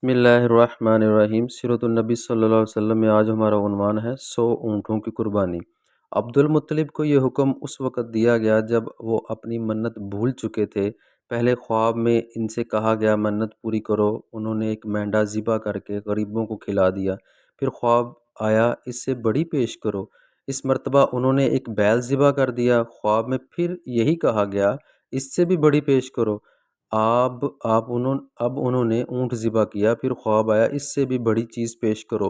بسم اللہ الرحمن الرحیم۔ سیرت النبی صلی اللہ علیہ وسلم میں آج ہمارا عنوان ہے 100 اونٹوں کی قربانی۔ عبد المطلب کو یہ حکم اس وقت دیا گیا جب وہ اپنی منت بھول چکے تھے۔ پہلے خواب میں ان سے کہا گیا منت پوری کرو، انہوں نے ایک مینڈا ذبح کر کے غریبوں کو کھلا دیا۔ پھر خواب آیا اس سے بڑی پیش کرو، اس مرتبہ انہوں نے ایک بیل ذبح کر دیا۔ خواب میں پھر یہی کہا گیا اس سے بھی بڑی پیش کرو۔ اب انہوں نے اونٹ ذبح کیا۔ پھر خواب آیا اس سے بھی بڑی چیز پیش کرو۔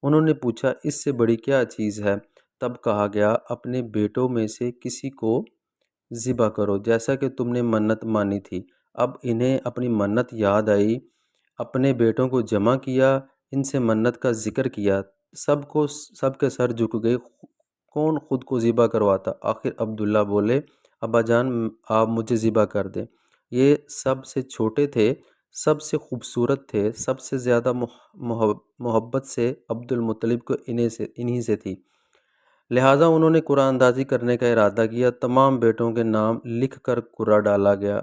انہوں نے پوچھا اس سے بڑی کیا چیز ہے؟ تب کہا گیا اپنے بیٹوں میں سے کسی کو ذبح کرو جیسا کہ تم نے منت مانی تھی۔ اب انہیں اپنی منت یاد آئی، اپنے بیٹوں کو جمع کیا، ان سے منت کا ذکر کیا۔ سب کے سر جھک گئے، کون خود کو ذبح کرواتا؟ آخر عبداللہ بولے ابا جان آپ مجھے ذبح کر دیں۔ یہ سب سے چھوٹے تھے، سب سے خوبصورت تھے، سب سے زیادہ محبت سے عبد المطلب کو انہی سے تھی، لہٰذا انہوں نے قرعہ اندازی کرنے کا ارادہ کیا۔ تمام بیٹوں کے نام لکھ کر قرعہ ڈالا گیا۔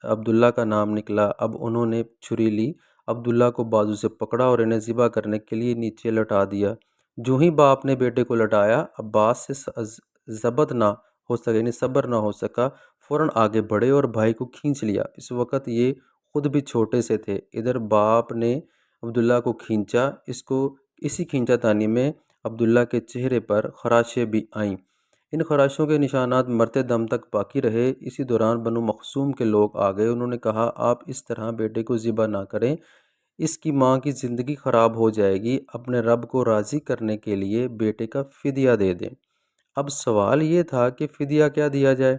عبداللہ کا نام نکلا۔ اب انہوں نے چھری لی، عبداللہ کو بازو سے پکڑا اور انہیں ذبح کرنے کے لیے نیچے لٹا دیا۔ جو ہی باپ نے بیٹے کو لٹایا، عباس سے ضبط نہ ہو سکا، یعنی صبر نہ ہو سکا، فوراً آگے بڑھے اور بھائی کو کھینچ لیا۔ اس وقت یہ خود بھی چھوٹے سے تھے۔ ادھر باپ نے عبداللہ کو کھینچا، اسی کھینچا تانی میں عبداللہ کے چہرے پر خراشیں بھی آئیں۔ ان خراشوں کے نشانات مرتے دم تک باقی رہے۔ اسی دوران بنو مخزوم کے لوگ آ گئے۔ انہوں نے کہا آپ اس طرح بیٹے کو ذبح نہ کریں، اس کی ماں کی زندگی خراب ہو جائے گی۔ اپنے رب کو راضی کرنے کے لیے بیٹے کا فدیہ دے دیں۔ اب سوال یہ تھا کہ فدیہ کیا دیا جائے؟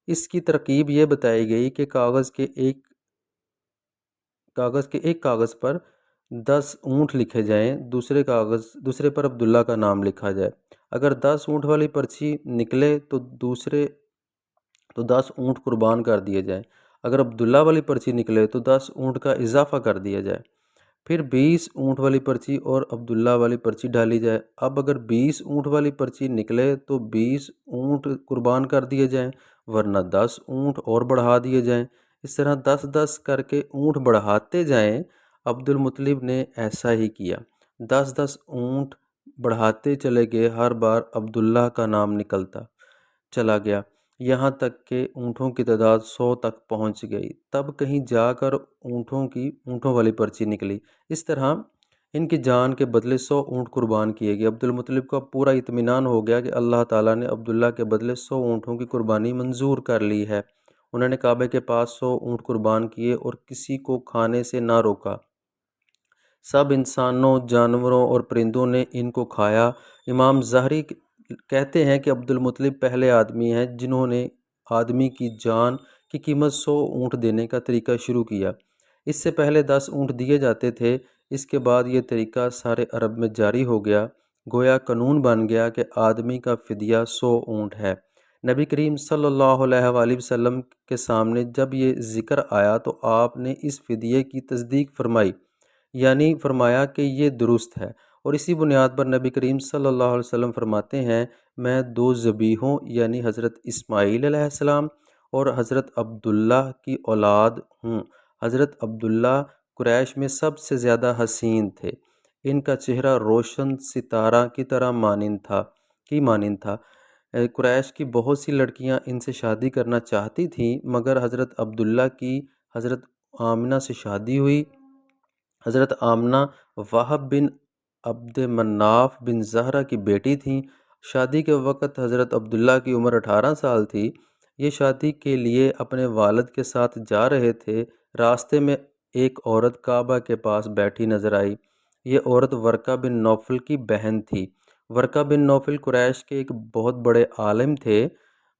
اس کی ترکیب یہ بتائی گئی کہ کاغذ کے ایک کاغذ پر 10 اونٹ لکھے جائیں، دوسرے پر عبداللہ کا نام لکھا جائے۔ اگر 10 اونٹ والی پرچی نکلے تو 10 اونٹ قربان کر دیے جائیں۔ اگر عبداللہ والی پرچی نکلے تو 10 اونٹ کا اضافہ کر دیا جائے۔ پھر 20 اونٹ والی پرچی اور عبداللہ والی پرچی ڈالی جائے۔ اب اگر 20 اونٹ والی پرچی نکلے تو 20 اونٹ قربان کر دیے جائیں، ورنہ 10 اونٹ اور بڑھا دیے جائیں۔ اس طرح 10 کر کے اونٹ بڑھاتے جائیں۔ عبد المطلب نے ایسا ہی کیا، 10 اونٹ بڑھاتے چلے گئے۔ ہر بار عبداللہ کا نام نکلتا چلا گیا، یہاں تک کہ اونٹوں کی تعداد 100 تک پہنچ گئی۔ تب کہیں جا کر اونٹوں والی پرچی نکلی۔ اس طرح ان کی جان کے بدلے 100 اونٹ قربان کیے گئے۔ عبد المطلب کو پورا اطمینان ہو گیا کہ اللہ تعالیٰ نے عبداللہ کے بدلے 100 اونٹوں کی قربانی منظور کر لی ہے۔ انہوں نے کعبے کے پاس 100 اونٹ قربان کیے اور کسی کو کھانے سے نہ روکا۔ سب انسانوں، جانوروں اور پرندوں نے ان کو کھایا۔ امام ظاہری کہتے ہیں کہ عبد المطلب پہلے آدمی ہیں جنہوں نے آدمی کی جان کی قیمت 100 اونٹ دینے کا طریقہ شروع کیا۔ اس سے پہلے 10 اونٹ دیے جاتے تھے۔ اس کے بعد یہ طریقہ سارے عرب میں جاری ہو گیا، گویا قانون بن گیا کہ آدمی کا فدیہ 100 اونٹ ہے۔ نبی کریم صلی اللہ علیہ وآلہ وسلم کے سامنے جب یہ ذکر آیا تو آپ نے اس فدیے کی تصدیق فرمائی، یعنی فرمایا کہ یہ درست ہے، اور اسی بنیاد پر نبی کریم صلی اللہ علیہ وسلم فرماتے ہیں میں 2 ذبیحوں یعنی حضرت اسماعیل علیہ السلام اور حضرت عبداللہ کی اولاد ہوں۔ حضرت عبداللہ قریش میں سب سے زیادہ حسین تھے۔ ان کا چہرہ روشن ستارہ کی طرح مانند تھا۔ قریش کی بہت سی لڑکیاں ان سے شادی کرنا چاہتی تھیں، مگر حضرت عبداللہ کی حضرت آمنہ سے شادی ہوئی۔ حضرت آمنہ وہب بن عبد مناف بن زہرہ کی بیٹی تھیں۔ شادی کے وقت حضرت عبداللہ کی عمر 18 سال تھی۔ یہ شادی کے لیے اپنے والد کے ساتھ جا رہے تھے۔ راستے میں ایک عورت کعبہ کے پاس بیٹھی نظر آئی۔ یہ عورت ورقہ بن نوفل کی بہن تھی۔ ورقہ بن نوفل قریش کے ایک بہت بڑے عالم تھے۔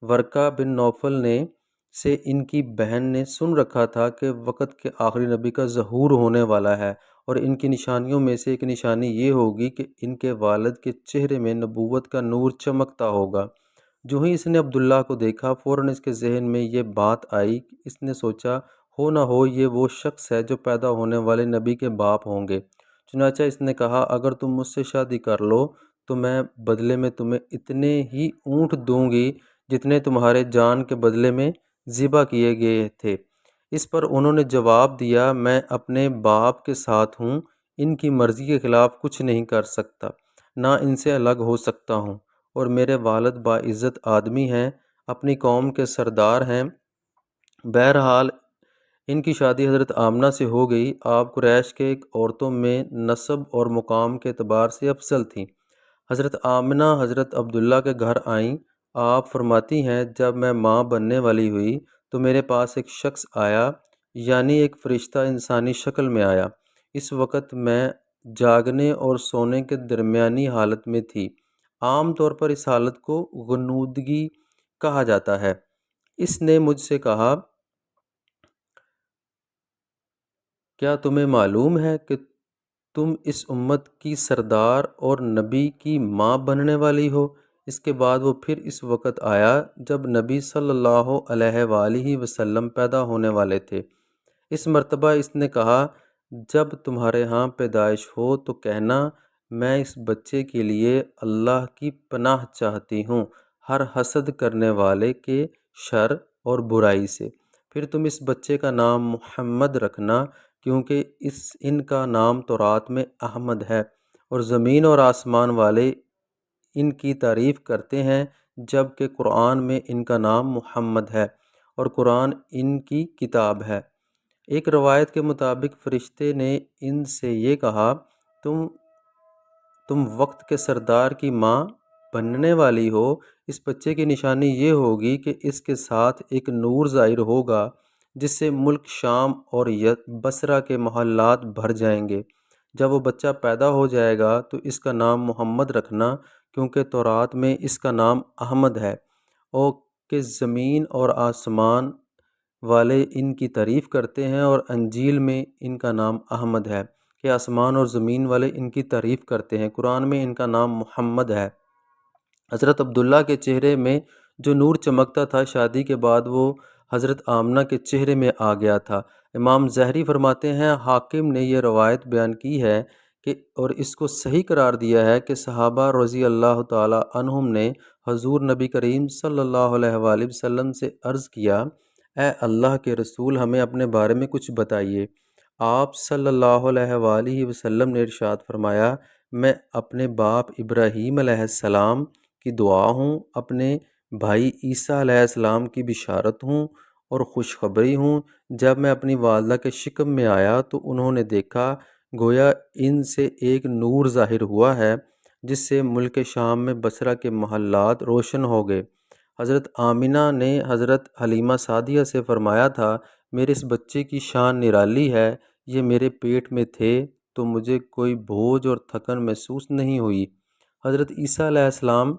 ورقہ بن نوفل سے ان کی بہن نے سن رکھا تھا کہ وقت کے آخری نبی کا ظہور ہونے والا ہے، اور ان کی نشانیوں میں سے ایک نشانی یہ ہوگی کہ ان کے والد کے چہرے میں نبوت کا نور چمکتا ہوگا۔ جو ہی اس نے عبداللہ کو دیکھا، فوراً اس کے ذہن میں یہ بات آئی۔ اس نے سوچا ہو نہ ہو یہ وہ شخص ہے جو پیدا ہونے والے نبی کے باپ ہوں گے۔ چنانچہ اس نے کہا اگر تم مجھ سے شادی کر لو تو میں بدلے میں تمہیں اتنے ہی اونٹ دوں گی جتنے تمہارے جان کے بدلے میں ذبح کیے گئے تھے۔ اس پر انہوں نے جواب دیا، میں اپنے باپ کے ساتھ ہوں، ان کی مرضی کے خلاف کچھ نہیں کر سکتا، نہ ان سے الگ ہو سکتا ہوں، اور میرے والد باعزت آدمی ہیں، اپنی قوم کے سردار ہیں۔ بہرحال ان کی شادی حضرت آمنہ سے ہو گئی۔ آپ قریش کے عورتوں میں نسب اور مقام کے اعتبار سے افضل تھیں۔ حضرت آمنہ حضرت عبداللہ کے گھر آئیں۔ آپ فرماتی ہیں، جب میں ماں بننے والی ہوئی تو میرے پاس ایک شخص آیا، یعنی ایک فرشتہ انسانی شکل میں آیا۔ اس وقت میں جاگنے اور سونے کے درمیانی حالت میں تھی۔ عام طور پر اس حالت کو غنودگی کہا جاتا ہے۔ اس نے مجھ سے کہا، کیا تمہیں معلوم ہے کہ تم اس امت کی سردار اور نبی کی ماں بننے والی ہو؟ اس کے بعد وہ پھر اس وقت آیا جب نبی صلی اللہ علیہ وآلہ وسلم پیدا ہونے والے تھے۔ اس مرتبہ اس نے کہا، جب تمہارے ہاں پیدائش ہو تو کہنا، میں اس بچے کے لیے اللہ کی پناہ چاہتی ہوں ہر حسد کرنے والے کے شر اور برائی سے۔ پھر تم اس بچے کا نام محمد رکھنا، کیونکہ ان کا نام تورات میں احمد ہے، اور زمین اور آسمان والے ان کی تعریف کرتے ہیں، جبکہ قرآن میں ان کا نام محمد ہے، اور قرآن ان کی کتاب ہے۔ ایک روایت کے مطابق فرشتے نے ان سے یہ کہا، تم وقت کے سردار کی ماں بننے والی ہو۔ اس بچے کی نشانی یہ ہوگی کہ اس کے ساتھ ایک نور ظاہر ہوگا، جس سے ملک شام اور بصرہ کے محلات بھر جائیں گے۔ جب وہ بچہ پیدا ہو جائے گا تو اس کا نام محمد رکھنا، کیونکہ تورات میں اس کا نام احمد ہے، اور کہ زمین اور آسمان والے ان کی تعریف کرتے ہیں، اور انجیل میں ان کا نام احمد ہے کہ آسمان اور زمین والے ان کی تعریف کرتے ہیں، قرآن میں ان کا نام محمد ہے۔ حضرت عبداللہ کے چہرے میں جو نور چمکتا تھا، شادی کے بعد وہ حضرت آمنہ کے چہرے میں آ گیا تھا۔ امام زہری فرماتے ہیں، حاکم نے یہ روایت بیان کی ہے کہ اور اس کو صحیح قرار دیا ہے کہ صحابہ رضی اللہ تعالی عنہم نے حضور نبی کریم صلی اللہ علیہ وآلہ وسلم سے عرض کیا، اے اللہ کے رسول، ہمیں اپنے بارے میں کچھ بتائیے۔ آپ صلی اللہ علیہ وآلہ وسلم نے ارشاد فرمایا، میں اپنے باپ ابراہیم علیہ السلام کی دعا ہوں، اپنے بھائی عیسیٰ علیہ السلام کی بشارت ہوں اور خوشخبری ہوں۔ جب میں اپنی والدہ کے شکم میں آیا تو انہوں نے دیکھا، گویا ان سے ایک نور ظاہر ہوا ہے، جس سے ملک شام میں بصرہ کے محلات روشن ہو گئے۔ حضرت آمنہ نے حضرت حلیمہ سعدیہ سے فرمایا تھا، میرے اس بچے کی شان نرالی ہے، یہ میرے پیٹ میں تھے تو مجھے کوئی بوجھ اور تھکن محسوس نہیں ہوئی۔ حضرت عیسیٰ علیہ السلام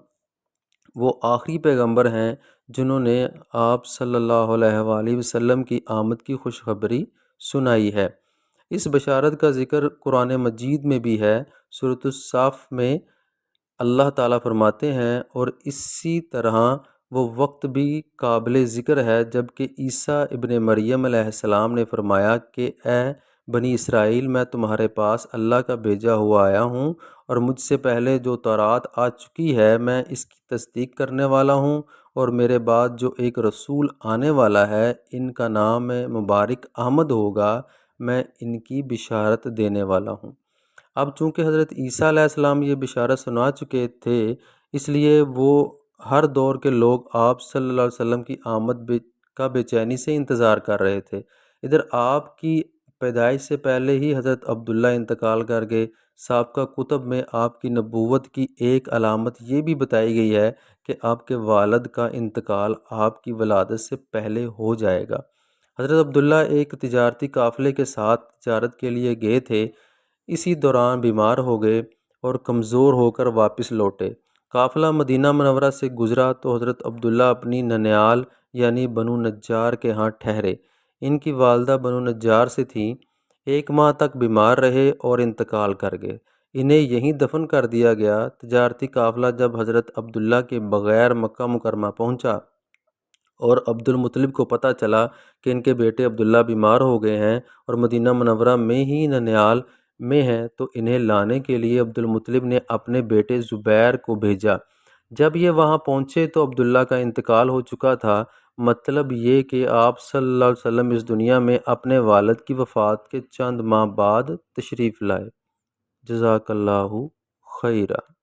وہ آخری پیغمبر ہیں جنہوں نے آپ صلی اللہ علیہ وآلہ وسلم کی آمد کی خوشخبری سنائی ہے۔ اس بشارت کا ذکر قرآن مجید میں بھی ہے۔ سورۃ الصاف میں اللہ تعالیٰ فرماتے ہیں، اور اسی طرح وہ وقت بھی قابل ذکر ہے جب کہ عیسیٰ ابن مریم علیہ السلام نے فرمایا کہ اے بنی اسرائیل، میں تمہارے پاس اللہ کا بھیجا ہوا آیا ہوں، اور مجھ سے پہلے جو تورات آ چکی ہے میں اس کی تصدیق کرنے والا ہوں، اور میرے بعد جو ایک رسول آنے والا ہے، ان کا نام مبارک احمد ہوگا، میں ان کی بشارت دینے والا ہوں۔ اب چونکہ حضرت عیسیٰ علیہ السلام یہ بشارت سنا چکے تھے، اس لیے وہ ہر دور کے لوگ آپ صلی اللہ علیہ وسلم کی آمد کا بے چینی سے انتظار کر رہے تھے۔ ادھر آپ کی پیدائش سے پہلے ہی حضرت عبداللہ انتقال کر گئے۔ سابقہ کتب میں آپ کی نبوت کی ایک علامت یہ بھی بتائی گئی ہے کہ آپ کے والد کا انتقال آپ کی ولادت سے پہلے ہو جائے گا۔ حضرت عبداللہ ایک تجارتی قافلے کے ساتھ تجارت کے لیے گئے تھے، اسی دوران بیمار ہو گئے اور کمزور ہو کر واپس لوٹے۔ قافلہ مدینہ منورہ سے گزرا تو حضرت عبداللہ اپنی ننیال یعنی بنو نجار کے ہاں ٹھہرے۔ ان کی والدہ بنو نجار سے تھیں، 1 ماہ تک بیمار رہے اور انتقال کر گئے۔ انہیں یہیں دفن کر دیا گیا۔ تجارتی قافلہ جب حضرت عبداللہ کے بغیر مکہ مکرمہ پہنچا اور عبد المطلب کو پتہ چلا کہ ان کے بیٹے عبداللہ بیمار ہو گئے ہیں اور مدینہ منورہ میں ہی ننیال میں ہیں، تو انہیں لانے کے لیے عبد المطلب نے اپنے بیٹے زبیر کو بھیجا۔ جب یہ وہاں پہنچے تو عبداللہ کا انتقال ہو چکا تھا۔ مطلب یہ کہ آپ صلی اللہ علیہ وسلم اس دنیا میں اپنے والد کی وفات کے چند ماہ بعد تشریف لائے۔ جزاک اللہ خیرہ۔